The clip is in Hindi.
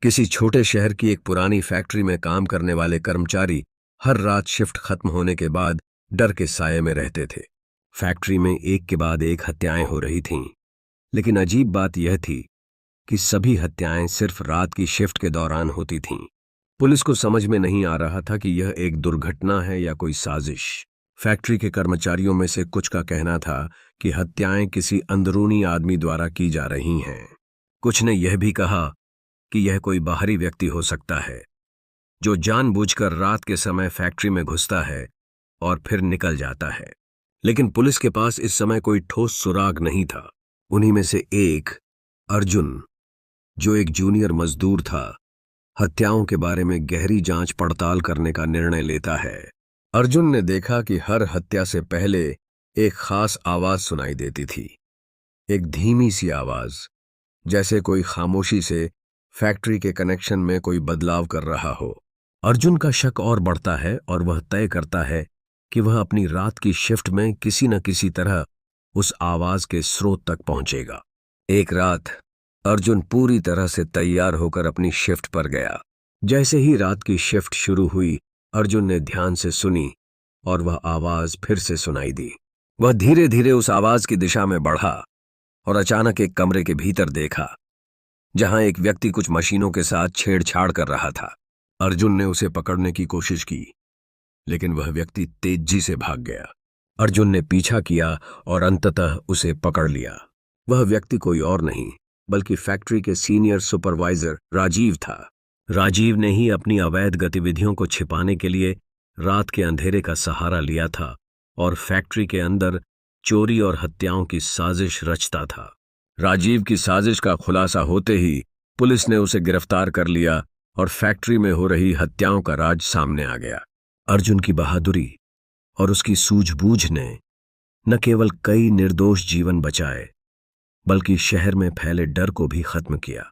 किसी छोटे शहर की एक पुरानी फैक्ट्री में काम करने वाले कर्मचारी हर रात शिफ्ट खत्म होने के बाद डर के साये में रहते थे। फैक्ट्री में एक के बाद एक हत्याएं हो रही थीं, लेकिन अजीब बात यह थी कि सभी हत्याएं सिर्फ रात की शिफ्ट के दौरान होती थीं। पुलिस को समझ में नहीं आ रहा था कि यह एक दुर्घटना है या कोई साजिश। फैक्ट्री के कर्मचारियों में से कुछ का कहना था कि हत्याएं किसी अंदरूनी आदमी द्वारा की जा रही हैं। कुछ ने यह भी कहा कि यह कोई बाहरी व्यक्ति हो सकता है जो जानबूझकर रात के समय फैक्ट्री में घुसता है और फिर निकल जाता है। लेकिन पुलिस के पास इस समय कोई ठोस सुराग नहीं था। उन्हीं में से एक, अर्जुन, जो एक जूनियर मजदूर था, हत्याओं के बारे में गहरी जांच पड़ताल करने का निर्णय लेता है। अर्जुन ने देखा कि हर हत्या से पहले एक खास आवाज सुनाई देती थी, एक धीमी सी आवाज, जैसे कोई खामोशी से फैक्ट्री के कनेक्शन में कोई बदलाव कर रहा हो। अर्जुन का शक और बढ़ता है और वह तय करता है कि वह अपनी रात की शिफ्ट में किसी न किसी तरह उस आवाज के स्रोत तक पहुंचेगा। एक रात अर्जुन पूरी तरह से तैयार होकर अपनी शिफ्ट पर गया। जैसे ही रात की शिफ्ट शुरू हुई, अर्जुन ने ध्यान से सुनी और वह आवाज फिर से सुनाई दी। वह धीरे धीरे उस आवाज की दिशा में बढ़ा और अचानक एक कमरे के भीतर देखा जहां एक व्यक्ति कुछ मशीनों के साथ छेड़छाड़ कर रहा था। अर्जुन ने उसे पकड़ने की कोशिश की, लेकिन वह व्यक्ति तेजी से भाग गया। अर्जुन ने पीछा किया और अंततः उसे पकड़ लिया। वह व्यक्ति कोई और नहीं बल्कि फैक्ट्री के सीनियर सुपरवाइजर राजीव था। राजीव ने ही अपनी अवैध गतिविधियों को छिपाने के लिए रात के अंधेरे का सहारा लिया था और फैक्ट्री के अंदर चोरी और हत्याओं की साजिश रचता था। राजीव की साजिश का खुलासा होते ही पुलिस ने उसे गिरफ्तार कर लिया और फैक्ट्री में हो रही हत्याओं का राज सामने आ गया। अर्जुन की बहादुरी और उसकी सूझबूझ ने न केवल कई निर्दोष जीवन बचाए, बल्कि शहर में फैले डर को भी खत्म किया।